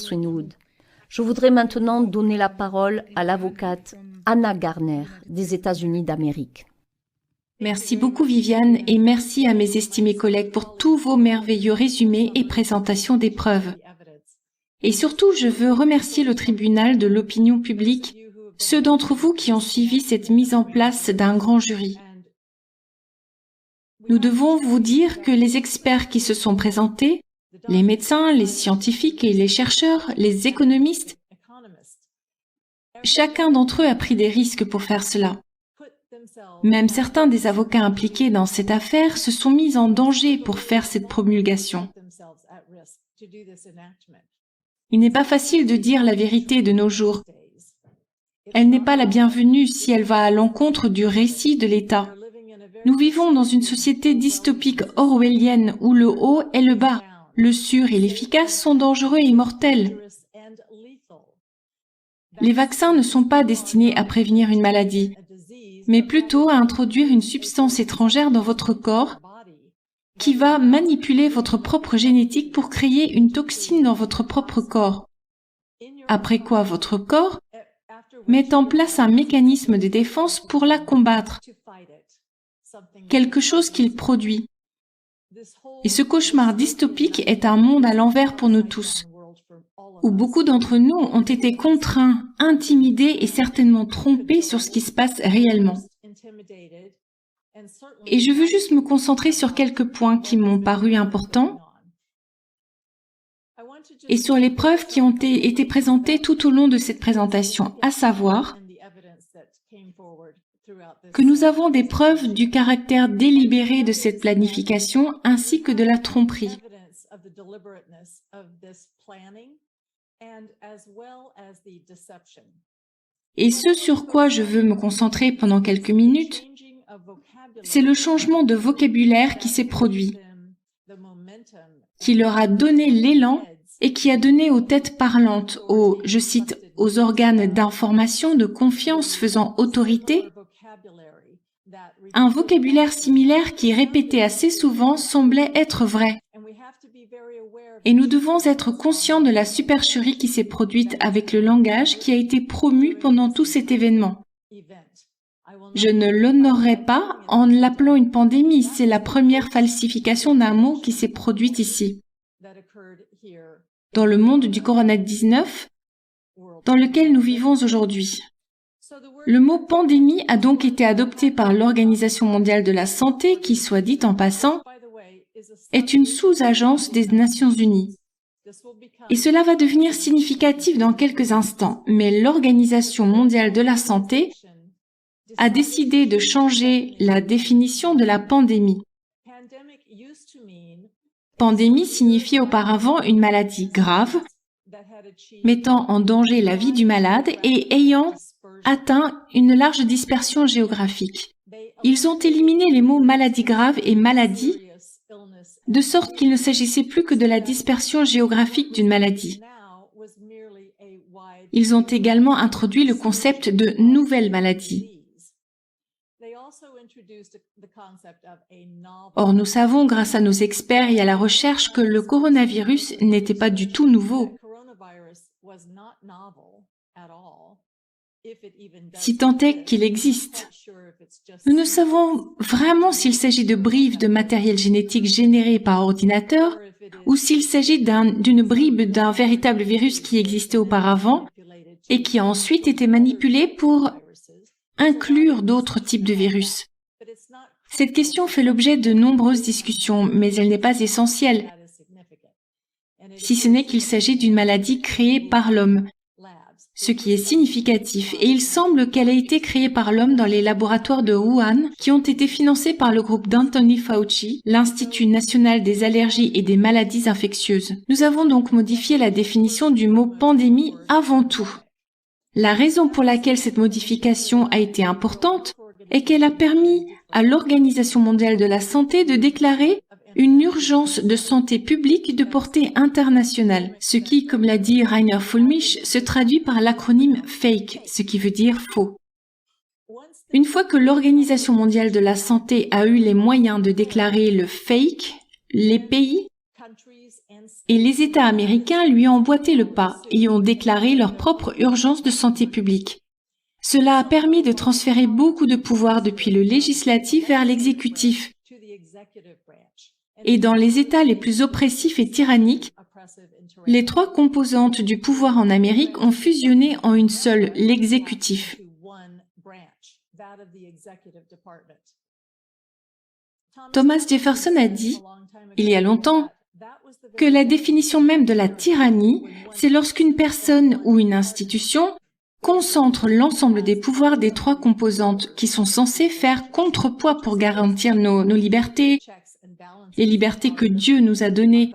Swinwood. Je voudrais maintenant donner la parole à l'avocate Anna Garner des États-Unis d'Amérique. Merci beaucoup Viviane et merci à mes estimés collègues pour tous vos merveilleux résumés et présentations des preuves. Et surtout, je veux remercier le tribunal de l'opinion publique, ceux d'entre vous qui ont suivi cette mise en place d'un grand jury. Nous devons vous dire que les experts qui se sont présentés, les médecins, les scientifiques et les chercheurs, les économistes, chacun d'entre eux a pris des risques pour faire cela. Même certains des avocats impliqués dans cette affaire se sont mis en danger pour faire cette promulgation. Il n'est pas facile de dire la vérité de nos jours. Elle n'est pas la bienvenue si elle va à l'encontre du récit de l'État. Nous vivons dans une société dystopique orwellienne où le haut et le bas, le sûr et l'efficace sont dangereux et mortels. Les vaccins ne sont pas destinés à prévenir une maladie, mais plutôt à introduire une substance étrangère dans votre corps qui va manipuler votre propre génétique pour créer une toxine dans votre propre corps. Après quoi votre corps met en place un mécanisme de défense pour la combattre, quelque chose qu'il produit. Et ce cauchemar dystopique est un monde à l'envers pour nous tous, où beaucoup d'entre nous ont été contraints, intimidés et certainement trompés sur ce qui se passe réellement. Et je veux juste me concentrer sur quelques points qui m'ont paru importants et sur les preuves qui ont été présentées tout au long de cette présentation, à savoir que nous avons des preuves du caractère délibéré de cette planification ainsi que de la tromperie. Et ce sur quoi je veux me concentrer pendant quelques minutes, c'est le changement de vocabulaire qui s'est produit, qui leur a donné l'élan et qui a donné aux têtes parlantes, aux, je cite, aux organes d'information de confiance faisant autorité, un vocabulaire similaire qui, répété assez souvent, semblait être vrai. Et nous devons être conscients de la supercherie qui s'est produite avec le langage qui a été promu pendant tout cet événement. Je ne l'honorerai pas en l'appelant une pandémie, c'est la première falsification d'un mot qui s'est produite ici. Dans le monde du Corona-19, dans lequel nous vivons aujourd'hui. Le mot pandémie a donc été adopté par l'Organisation mondiale de la santé qui, soit dit en passant, est une sous-agence des Nations unies. Et cela va devenir significatif dans quelques instants, mais l'Organisation mondiale de la santé a décidé de changer la définition de la pandémie. Pandémie signifiait auparavant une maladie grave, mettant en danger la vie du malade et ayant atteint une large dispersion géographique. Ils ont éliminé les mots maladie grave et maladie, de sorte qu'il ne s'agissait plus que de la dispersion géographique d'une maladie. Ils ont également introduit le concept de nouvelle maladie. Or, nous savons, grâce à nos experts et à la recherche, que le coronavirus n'était pas du tout nouveau, si tant est qu'il existe. Nous ne savons vraiment s'il s'agit de bribes de matériel génétique généré par ordinateur ou s'il s'agit d'une bribe d'un véritable virus qui existait auparavant et qui a ensuite été manipulé pour inclure d'autres types de virus. Cette question fait l'objet de nombreuses discussions, mais elle n'est pas essentielle, si ce n'est qu'il s'agit d'une maladie créée par l'homme, ce qui est significatif, et il semble qu'elle ait été créée par l'homme dans les laboratoires de Wuhan, qui ont été financés par le groupe d'Anthony Fauci, l'Institut national des allergies et des maladies infectieuses. Nous avons donc modifié la définition du mot pandémie avant tout. La raison pour laquelle cette modification a été importante est qu'elle a permis à l'Organisation mondiale de la santé de déclarer une urgence de santé publique de portée internationale, ce qui, comme l'a dit Rainer Fullmich, se traduit par l'acronyme FAKE, ce qui veut dire faux. Une fois que l'Organisation mondiale de la santé a eu les moyens de déclarer le FAKE, les pays et les États américains lui ont emboîté le pas et ont déclaré leur propre urgence de santé publique. Cela a permis de transférer beaucoup de pouvoir depuis le législatif vers l'exécutif. Et dans les États les plus oppressifs et tyranniques, les trois composantes du pouvoir en Amérique ont fusionné en une seule, l'exécutif. Thomas Jefferson a dit, il y a longtemps, que la définition même de la tyrannie, c'est lorsqu'une personne ou une institution concentre l'ensemble des pouvoirs des trois composantes qui sont censées faire contrepoids pour garantir nos libertés, les libertés que Dieu nous a données,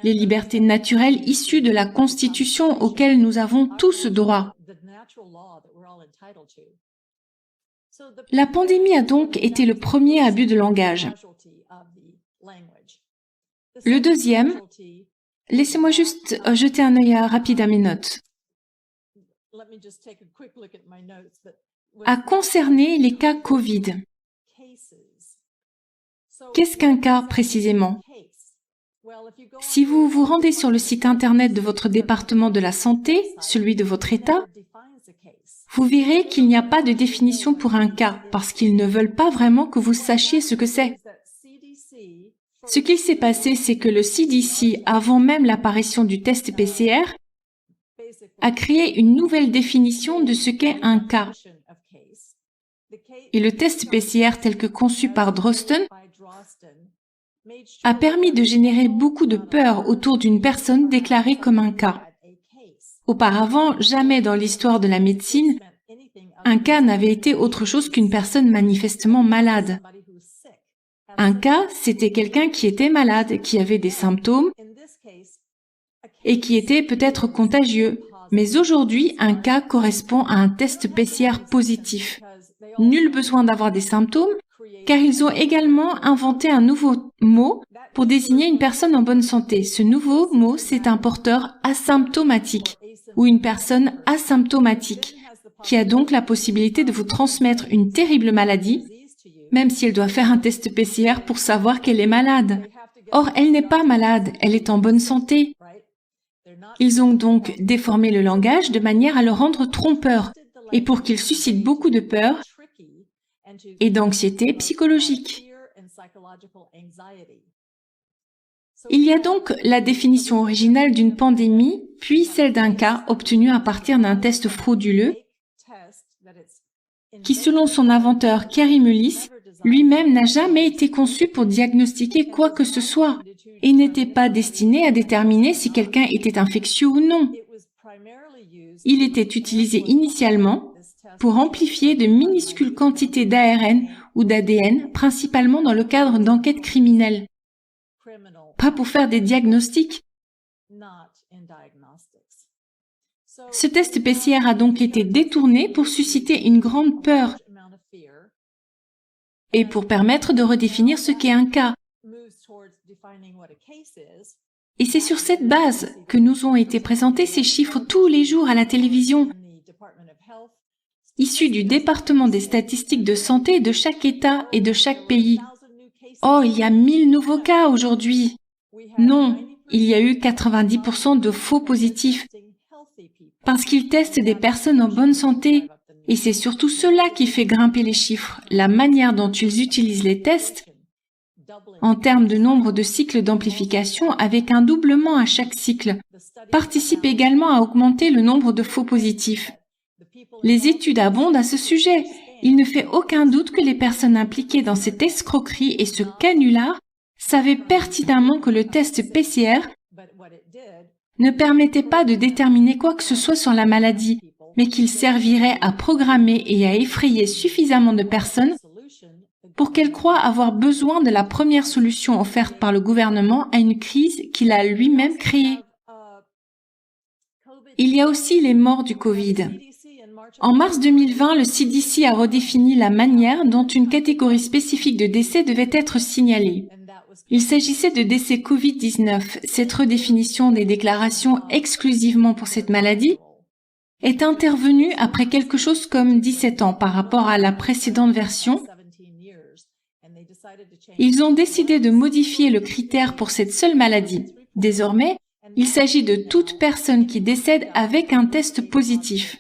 les libertés naturelles issues de la Constitution auxquelles nous avons tous droit. La pandémie a donc été le premier abus de langage. Le deuxième, laissez-moi juste jeter un œil rapide à mes notes, a concerné les cas Covid. Qu'est-ce qu'un cas précisément? Si vous vous rendez sur le site internet de votre département de la santé, celui de votre État, vous verrez qu'il n'y a pas de définition pour un cas, parce qu'ils ne veulent pas vraiment que vous sachiez ce que c'est. Ce qu'il s'est passé, c'est que le CDC, avant même l'apparition du test PCR, a créé une nouvelle définition de ce qu'est un cas. Et le test PCR tel que conçu par Drosten a permis de générer beaucoup de peur autour d'une personne déclarée comme un cas. Auparavant, jamais dans l'histoire de la médecine, un cas n'avait été autre chose qu'une personne manifestement malade. Un cas, c'était quelqu'un qui était malade, qui avait des symptômes et qui était peut-être contagieux. Mais aujourd'hui, un cas correspond à un test PCR positif. Nul besoin d'avoir des symptômes, car ils ont également inventé un nouveau mot pour désigner une personne en bonne santé. Ce nouveau mot, c'est un porteur asymptomatique ou une personne asymptomatique, qui a donc la possibilité de vous transmettre une terrible maladie, même si elle doit faire un test PCR pour savoir qu'elle est malade. Or, elle n'est pas malade, elle est en bonne santé. Ils ont donc déformé le langage de manière à le rendre trompeur, et pour qu'il suscite beaucoup de peur et d'anxiété psychologique. Il y a donc la définition originale d'une pandémie, puis celle d'un cas obtenu à partir d'un test frauduleux, qui, selon son inventeur Kary Mullis, lui-même n'a jamais été conçu pour diagnostiquer quoi que ce soit, et n'était pas destiné à déterminer si quelqu'un était infectieux ou non. Il était utilisé initialement pour amplifier de minuscules quantités d'ARN ou d'ADN, principalement dans le cadre d'enquêtes criminelles, pas pour faire des diagnostics. Ce test PCR a donc été détourné pour susciter une grande peur et pour permettre de redéfinir ce qu'est un cas. Et c'est sur cette base que nous ont été présentés ces chiffres tous les jours à la télévision, issus du département des statistiques de santé de chaque État et de chaque pays. Oh, il y a 1000 nouveaux cas aujourd'hui. Non, il y a eu 90% de faux positifs, parce qu'ils testent des personnes en bonne santé. Et c'est surtout cela qui fait grimper les chiffres, la manière dont ils utilisent les tests, en termes de nombre de cycles d'amplification avec un doublement à chaque cycle, participe également à augmenter le nombre de faux positifs. Les études abondent à ce sujet. Il ne fait aucun doute que les personnes impliquées dans cette escroquerie et ce canular savaient pertinemment que le test PCR ne permettait pas de déterminer quoi que ce soit sur la maladie, mais qu'il servirait à programmer et à effrayer suffisamment de personnes pour qu'elles croient avoir besoin de la première solution offerte par le gouvernement à une crise qu'il a lui-même créée. Il y a aussi les morts du Covid. En mars 2020, le CDC a redéfini la manière dont une catégorie spécifique de décès devait être signalée. Il s'agissait de décès Covid-19. Cette redéfinition des déclarations exclusivement pour cette maladie est intervenue après quelque chose comme 17 ans par rapport à la précédente version, Ils ont décidé de modifier le critère pour cette seule maladie. Désormais, il s'agit de toute personne qui décède avec un test positif.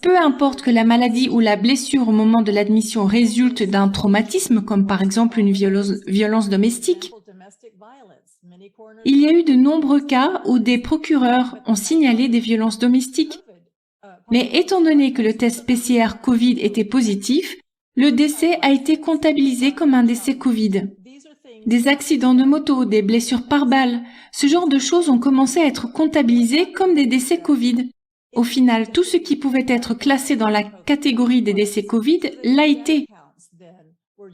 Peu importe que la maladie ou la blessure au moment de l'admission résulte d'un traumatisme, comme par exemple une violence domestique, il y a eu de nombreux cas où des procureurs ont signalé des violences domestiques. Mais étant donné que le test PCR Covid était positif, le décès a été comptabilisé comme un décès Covid. Des accidents de moto, des blessures par balle, ce genre de choses ont commencé à être comptabilisés comme des décès Covid. Au final, tout ce qui pouvait être classé dans la catégorie des décès Covid l'a été.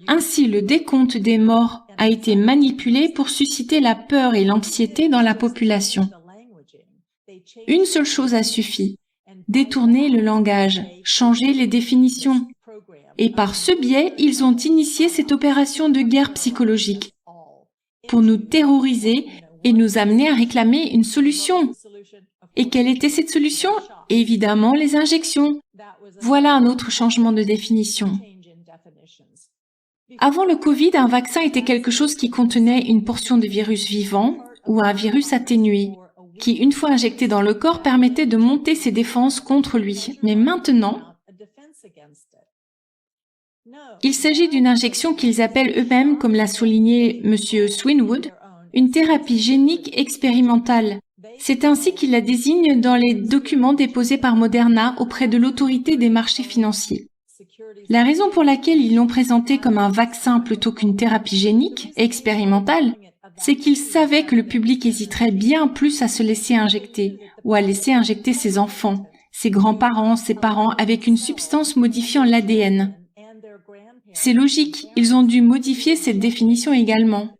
Ainsi, le décompte des morts a été manipulé pour susciter la peur et l'anxiété dans la population. Une seule chose a suffi: détourner le langage, changer les définitions. Et par ce biais, ils ont initié cette opération de guerre psychologique pour nous terroriser et nous amener à réclamer une solution. Et quelle était cette solution? Évidemment, les injections. Voilà un autre changement de définition. Avant le Covid, un vaccin était quelque chose qui contenait une portion de virus vivant ou un virus atténué, qui, une fois injecté dans le corps, permettait de monter ses défenses contre lui. Mais maintenant, il s'agit d'une injection qu'ils appellent eux-mêmes, comme l'a souligné M. Swinwood, une thérapie génique expérimentale. C'est ainsi qu'ils la désignent dans les documents déposés par Moderna auprès de l'autorité des marchés financiers. La raison pour laquelle ils l'ont présenté comme un vaccin plutôt qu'une thérapie génique expérimentale, c'est qu'ils savaient que le public hésiterait bien plus à se laisser injecter ou à laisser injecter ses enfants, ses grands-parents, ses parents avec une substance modifiant l'ADN. C'est logique, ils ont dû modifier cette définition également.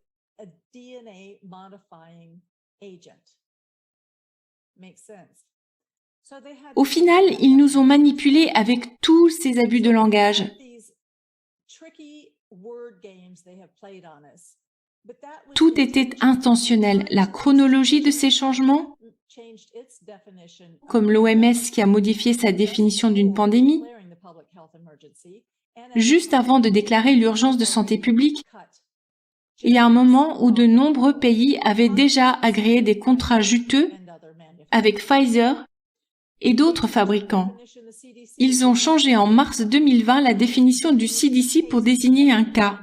Au final, ils nous ont manipulés avec tous ces abus de langage. Tout était intentionnel. La chronologie de ces changements, comme l'OMS qui a modifié sa définition d'une pandémie, juste avant de déclarer l'urgence de santé publique, il y a un moment où de nombreux pays avaient déjà agréé des contrats juteux avec Pfizer et d'autres fabricants. Ils ont changé en mars 2020 la définition du CDC pour désigner un cas.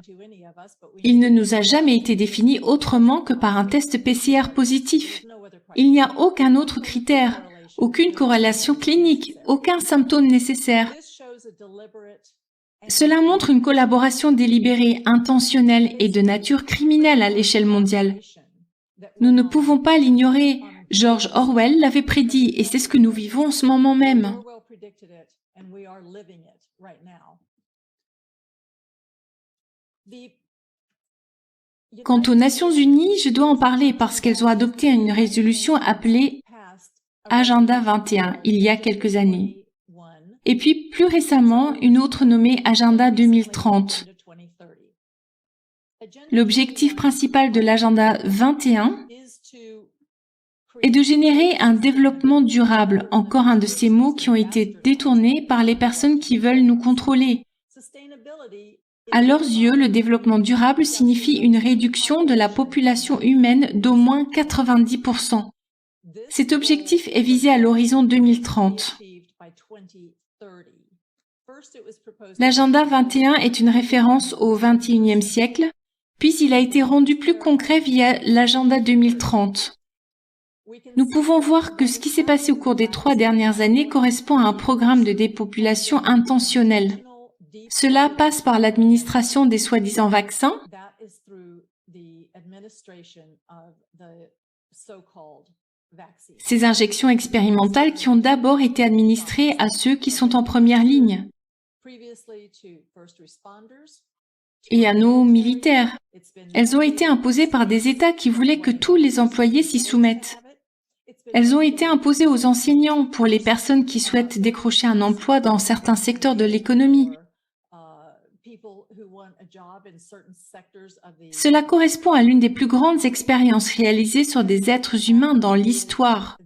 Il ne nous a jamais été défini autrement que par un test PCR positif. Il n'y a aucun autre critère, aucune corrélation clinique, aucun symptôme nécessaire. Cela montre une collaboration délibérée, intentionnelle et de nature criminelle à l'échelle mondiale. Nous ne pouvons pas l'ignorer. George Orwell l'avait prédit et c'est ce que nous vivons en ce moment même. Quant aux Nations Unies, je dois en parler parce qu'elles ont adopté une résolution appelée Agenda 21 il y a quelques années. Et puis, plus récemment, une autre nommée Agenda 2030. L'objectif principal de l'Agenda 21 est de générer un développement durable, encore un de ces mots qui ont été détournés par les personnes qui veulent nous contrôler. À leurs yeux, le développement durable signifie une réduction de la population humaine d'au moins 90%. Cet objectif est visé à l'horizon 2030. L'Agenda 21 est une référence au XXIe siècle, puis il a été rendu plus concret via l'Agenda 2030. Nous pouvons voir que ce qui s'est passé au cours des 3 dernières années correspond à un programme de dépopulation intentionnel. Cela passe par l'administration des soi-disant vaccins, ces injections expérimentales qui ont d'abord été administrées à ceux qui sont en première ligne et à nos militaires. Elles ont été imposées par des États qui voulaient que tous les employés s'y soumettent. Elles ont été imposées aux enseignants pour les personnes qui souhaitent décrocher un emploi dans certains secteurs de l'économie. Cela correspond à l'une des plus grandes expériences réalisées sur des êtres humains dans l'histoire.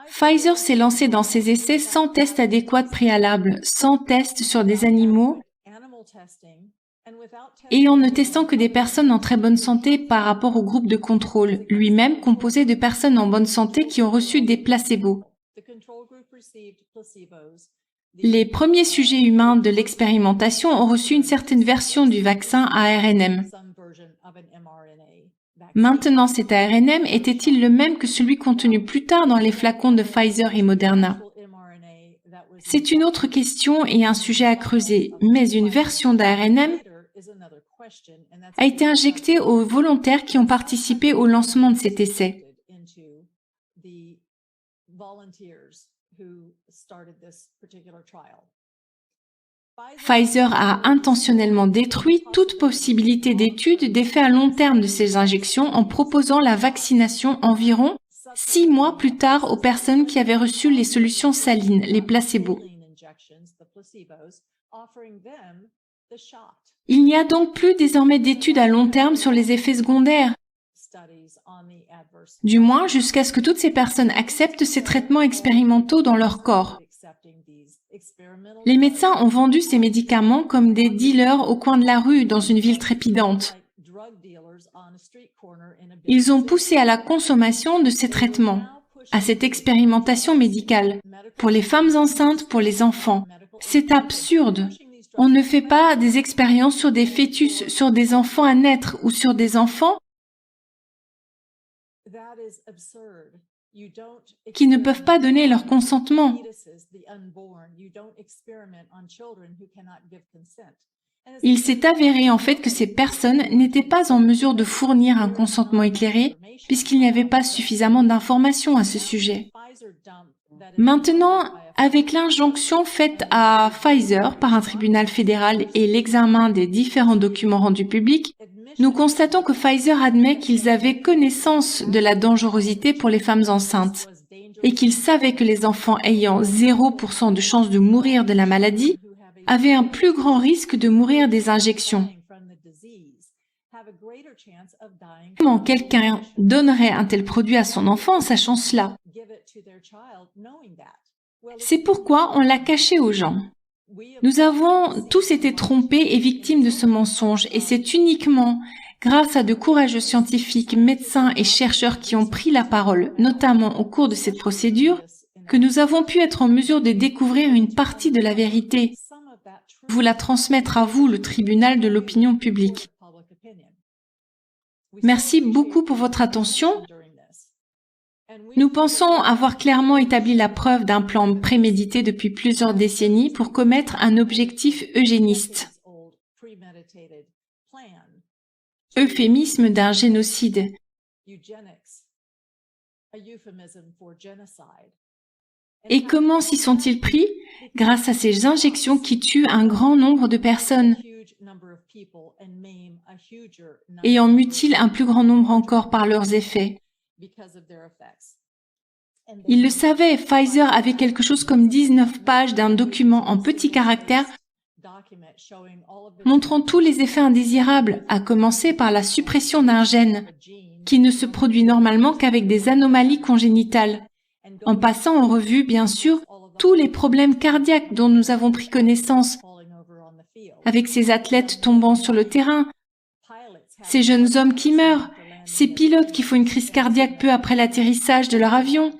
Pfizer s'est lancé dans ces essais sans test adéquat préalable, sans test sur des animaux et en ne testant que des personnes en très bonne santé par rapport au groupe de contrôle, lui-même composé de personnes en bonne santé qui ont reçu des placebos. Les premiers sujets humains de l'expérimentation ont reçu une certaine version du vaccin ARNM. Maintenant, cet ARNM était-il le même que celui contenu plus tard dans les flacons de Pfizer et Moderna? C'est une autre question et un sujet à creuser, mais une version d'ARNM a été injectée aux volontaires qui ont participé au lancement de cet essai. Pfizer a intentionnellement détruit toute possibilité d'étude d'effet à long terme de ces injections en proposant la vaccination environ 6 mois plus tard aux personnes qui avaient reçu les solutions salines, les placebos. Il n'y a donc plus désormais d'études à long terme sur les effets secondaires, du moins jusqu'à ce que toutes ces personnes acceptent ces traitements expérimentaux dans leur corps. Les médecins ont vendu ces médicaments comme des dealers au coin de la rue dans une ville trépidante. Ils ont poussé à la consommation de ces traitements, à cette expérimentation médicale, pour les femmes enceintes, pour les enfants. C'est absurde. On ne fait pas des expériences sur des fœtus, sur des enfants à naître ou sur des enfants qui ne peuvent pas donner leur consentement. Il s'est avéré en fait que ces personnes n'étaient pas en mesure de fournir un consentement éclairé puisqu'il n'y avait pas suffisamment d'informations à ce sujet. Maintenant, avec l'injonction faite à Pfizer par un tribunal fédéral et l'examen des différents documents rendus publics, nous constatons que Pfizer admet qu'ils avaient connaissance de la dangerosité pour les femmes enceintes et qu'ils savaient que les enfants ayant 0% de chance de mourir de la maladie avaient un plus grand risque de mourir des injections. Comment quelqu'un donnerait un tel produit à son enfant en sachant cela? C'est pourquoi on l'a caché aux gens. Nous avons tous été trompés et victimes de ce mensonge, et c'est uniquement grâce à de courageux scientifiques, médecins et chercheurs qui ont pris la parole, notamment au cours de cette procédure, que nous avons pu être en mesure de découvrir une partie de la vérité, vous la transmettre à vous, le tribunal de l'opinion publique. Merci beaucoup pour votre attention. Nous pensons avoir clairement établi la preuve d'un plan prémédité depuis plusieurs décennies pour commettre un objectif eugéniste. Euphémisme d'un génocide. Et comment s'y sont-ils pris? Grâce à ces injections qui tuent un grand nombre de personnes et en mutilent un plus grand nombre encore par leurs effets. Ils le savaient, Pfizer avait quelque chose comme 19 pages d'un document en petits caractères montrant tous les effets indésirables, à commencer par la suppression d'un gène, qui ne se produit normalement qu'avec des anomalies congénitales, en passant en revue, bien sûr, tous les problèmes cardiaques dont nous avons pris connaissance, avec ces athlètes tombant sur le terrain, ces jeunes hommes qui meurent, ces pilotes qui font une crise cardiaque peu après l'atterrissage de leur avion,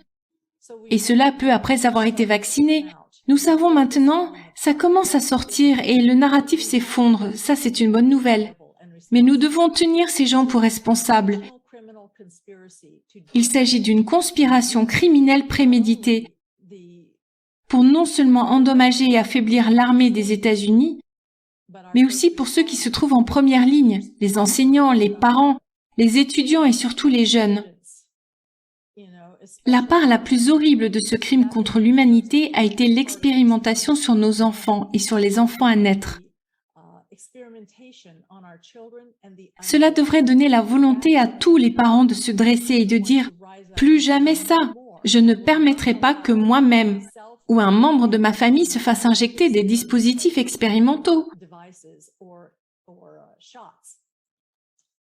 et cela peu après avoir été vaccinés. Nous savons maintenant, ça commence à sortir et le narratif s'effondre, ça c'est une bonne nouvelle. Mais nous devons tenir ces gens pour responsables. Il s'agit d'une conspiration criminelle préméditée pour non seulement endommager et affaiblir l'armée des États-Unis, mais aussi pour ceux qui se trouvent en première ligne, les enseignants, les parents, les étudiants et surtout les jeunes. La part la plus horrible de ce crime contre l'humanité a été l'expérimentation sur nos enfants et sur les enfants à naître. Cela devrait donner la volonté à tous les parents de se dresser et de dire « Plus jamais ça! Je ne permettrai pas que moi-même ou un membre de ma famille se fasse injecter des dispositifs expérimentaux. »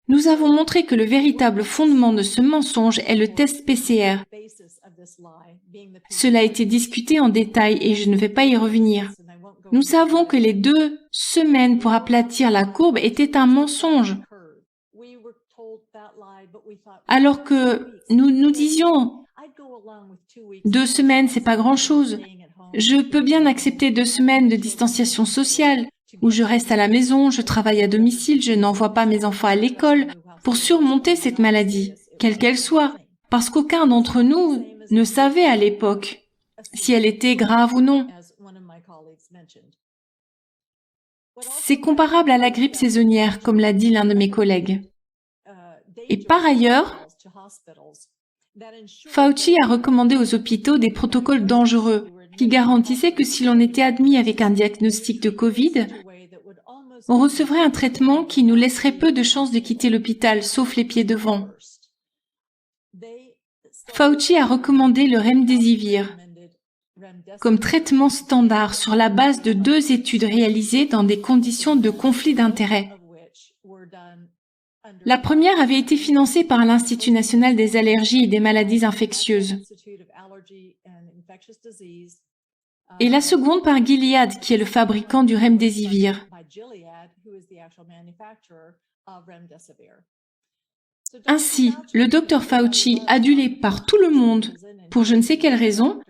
Nous avons montré que le véritable fondement de ce mensonge est le test PCR. Cela a été discuté en détail et je ne vais pas y revenir. Nous savons que les 2 semaines pour aplatir la courbe étaient un mensonge. Alors que nous disions 2 semaines, c'est pas grand-chose. Je peux bien accepter 2 semaines de distanciation sociale, où je reste à la maison, je travaille à domicile, je n'envoie pas mes enfants à l'école, pour surmonter cette maladie, quelle qu'elle soit, parce qu'aucun d'entre nous ne savait à l'époque si elle était grave ou non. C'est comparable à la grippe saisonnière, comme l'a dit l'un de mes collègues. Et par ailleurs, Fauci a recommandé aux hôpitaux des protocoles dangereux qui garantissaient que si l'on était admis avec un diagnostic de Covid, on recevrait un traitement qui nous laisserait peu de chances de quitter l'hôpital, sauf les pieds devant. Fauci a recommandé le Remdesivir comme traitement standard sur la base de 2 études réalisées dans des conditions de conflit d'intérêts. La première avait été financée par l'Institut national des allergies et des maladies infectieuses. Et la seconde par Gilead, qui est le fabricant du Remdesivir. Ainsi, le Dr Fauci, adulé par tout le monde, pour je ne sais quelle raison,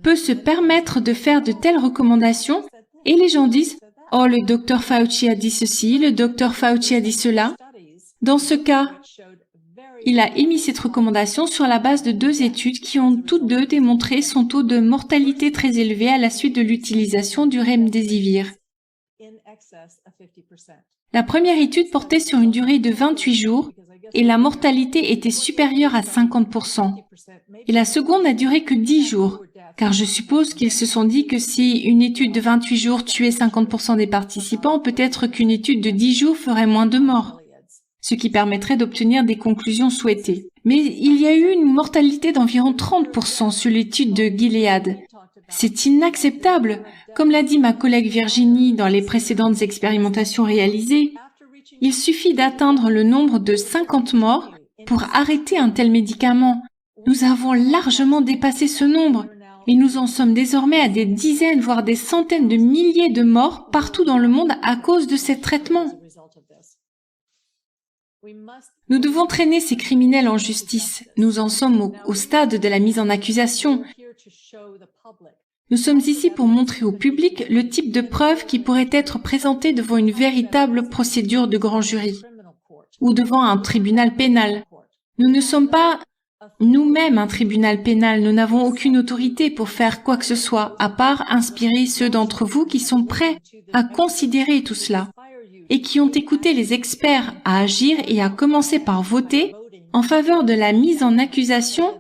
peut se permettre de faire de telles recommandations et les gens disent « Oh, le Dr Fauci a dit ceci, le Dr Fauci a dit cela ». Dans ce cas, il a émis cette recommandation sur la base de 2 études qui ont toutes 2 démontré son taux de mortalité très élevé à la suite de l'utilisation du Remdesivir. La première étude portait sur une durée de 28 jours et la mortalité était supérieure à 50%. Et la seconde n'a duré que 10 jours, car je suppose qu'ils se sont dit que si une étude de 28 jours tuait 50% des participants, peut-être qu'une étude de 10 jours ferait moins de morts, ce qui permettrait d'obtenir des conclusions souhaitées. Mais il y a eu une mortalité d'environ 30% sur l'étude de Gilead. C'est inacceptable. Comme l'a dit ma collègue Virginie dans les précédentes expérimentations réalisées, il suffit d'atteindre le nombre de 50 morts pour arrêter un tel médicament. Nous avons largement dépassé ce nombre et nous en sommes désormais à des dizaines, voire des centaines de milliers de morts partout dans le monde à cause de ces traitements. Nous devons traîner ces criminels en justice. Nous en sommes au stade de la mise en accusation. Nous sommes ici pour montrer au public le type de preuves qui pourraient être présentées devant une véritable procédure de grand jury ou devant un tribunal pénal. Nous ne sommes pas nous-mêmes un tribunal pénal, nous n'avons aucune autorité pour faire quoi que ce soit, à part inspirer ceux d'entre vous qui sont prêts à considérer tout cela et qui ont écouté les experts à agir et à commencer par voter en faveur de la mise en accusation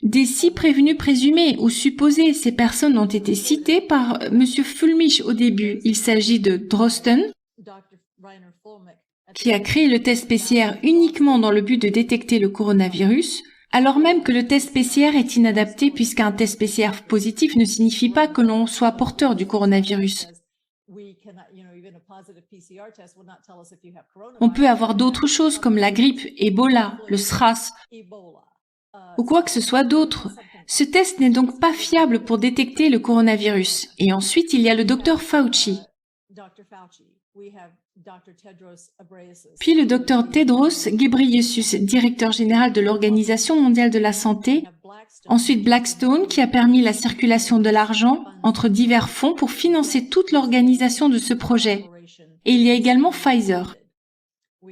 des 6 prévenus présumés ou supposés. Ces personnes ont été citées par M. Fulmich au début. Il s'agit de Drosten, qui a créé le test PCR uniquement dans le but de détecter le coronavirus, alors même que le test PCR est inadapté puisqu'un test PCR positif ne signifie pas que l'on soit porteur du coronavirus. On peut avoir d'autres choses comme la grippe, Ebola, le SRAS, ou quoi que ce soit d'autre. Ce test n'est donc pas fiable pour détecter le coronavirus. Et ensuite, il y a le Dr Fauci. Puis le Dr Tedros Ghebreyesus, directeur général de l'Organisation mondiale de la santé. Ensuite Blackstone, qui a permis la circulation de l'argent entre divers fonds pour financer toute l'organisation de ce projet. Et il y a également Pfizer.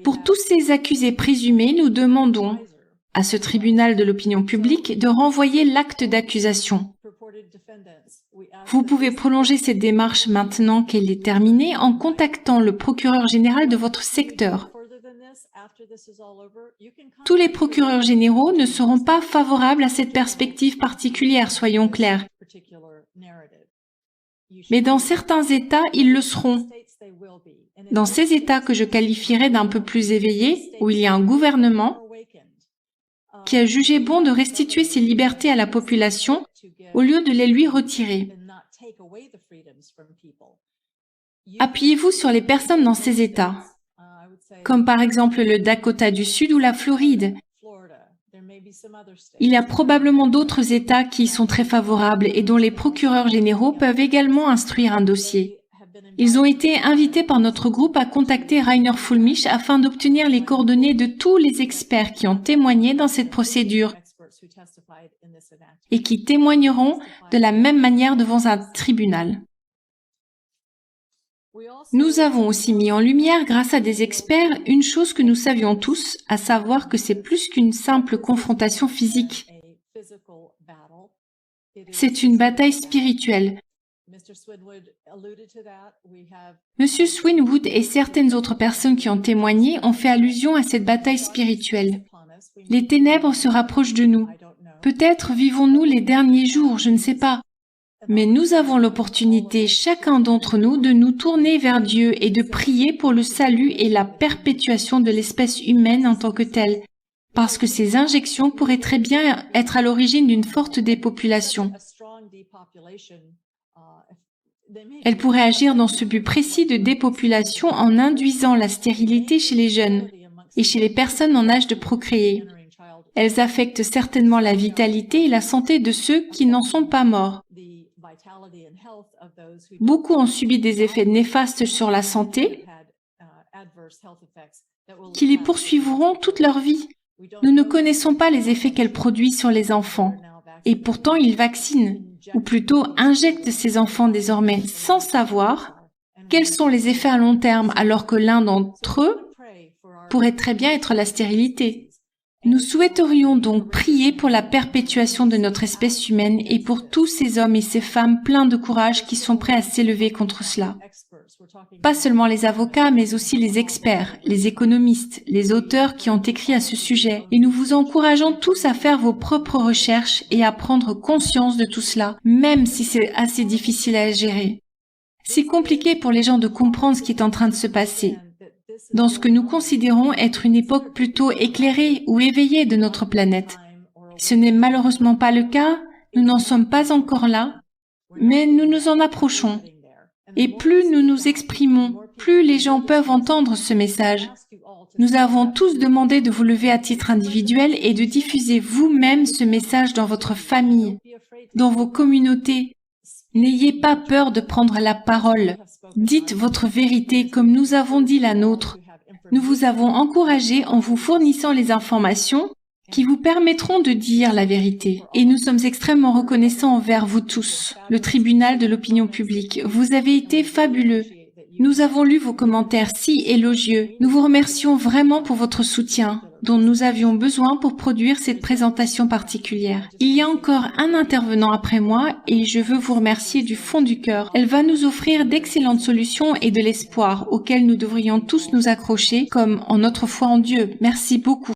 Pour tous ces accusés présumés, nous demandons à ce tribunal de l'opinion publique de renvoyer l'acte d'accusation. Vous pouvez prolonger cette démarche maintenant qu'elle est terminée en contactant le procureur général de votre secteur. Tous les procureurs généraux ne seront pas favorables à cette perspective particulière, soyons clairs. Mais dans certains États, ils le seront. Dans ces États que je qualifierais d'un peu plus éveillés, où il y a un gouvernement qui a jugé bon de restituer ses libertés à la population au lieu de les lui retirer. Appuyez-vous sur les personnes dans ces États. comme par exemple le Dakota du Sud ou la Floride. Il y a probablement d'autres États qui y sont très favorables et dont les procureurs généraux peuvent également instruire un dossier. Ils ont été invités par notre groupe à contacter Rainer Fulmich afin d'obtenir les coordonnées de tous les experts qui ont témoigné dans cette procédure et qui témoigneront de la même manière devant un tribunal. Nous avons aussi mis en lumière, grâce à des experts, une chose que nous savions tous, à savoir que c'est plus qu'une simple confrontation physique. C'est une bataille spirituelle. Monsieur Swinwood et certaines autres personnes qui ont témoigné ont fait allusion à cette bataille spirituelle. Les ténèbres se rapprochent de nous. Peut-être vivons-nous les derniers jours, je ne sais pas. Mais nous avons l'opportunité, chacun d'entre nous, de nous tourner vers Dieu et de prier pour le salut et la perpétuation de l'espèce humaine en tant que telle, parce que ces injections pourraient très bien être à l'origine d'une forte dépopulation. Elles pourraient agir dans ce but précis de dépopulation en induisant la stérilité chez les jeunes et chez les personnes en âge de procréer. Elles affectent certainement la vitalité et la santé de ceux qui n'en sont pas morts. Beaucoup ont subi des effets néfastes sur la santé qui les poursuivront toute leur vie. Nous ne connaissons pas les effets qu'elle produit sur les enfants. Et pourtant, ils vaccinent, ou plutôt injectent ces enfants désormais sans savoir quels sont les effets à long terme, alors que l'un d'entre eux pourrait très bien être la stérilité. Nous souhaiterions donc prier pour la perpétuation de notre espèce humaine et pour tous ces hommes et ces femmes pleins de courage qui sont prêts à s'élever contre cela. Pas seulement les avocats, mais aussi les experts, les économistes, les auteurs qui ont écrit à ce sujet. Et nous vous encourageons tous à faire vos propres recherches et à prendre conscience de tout cela, même si c'est assez difficile à gérer. C'est compliqué pour les gens de comprendre ce qui est en train de se passer. Dans ce que nous considérons être une époque plutôt éclairée ou éveillée de notre planète. Ce n'est malheureusement pas le cas, nous n'en sommes pas encore là, mais nous nous en approchons. Et plus nous nous exprimons, plus les gens peuvent entendre ce message. Nous avons tous demandé de vous lever à titre individuel et de diffuser vous-même ce message dans votre famille, dans vos communautés. N'ayez pas peur de prendre la parole. Dites votre vérité comme nous avons dit la nôtre. Nous vous avons encouragé en vous fournissant les informations qui vous permettront de dire la vérité. Et nous sommes extrêmement reconnaissants envers vous tous, le tribunal de l'opinion publique. Vous avez été fabuleux. Nous avons lu vos commentaires si élogieux. Nous vous remercions vraiment pour votre soutien, dont nous avions besoin pour produire cette présentation particulière. Il y a encore un intervenant après moi et je veux vous remercier du fond du cœur. Elle va nous offrir d'excellentes solutions et de l'espoir auxquelles nous devrions tous nous accrocher comme en notre foi en Dieu. Merci beaucoup.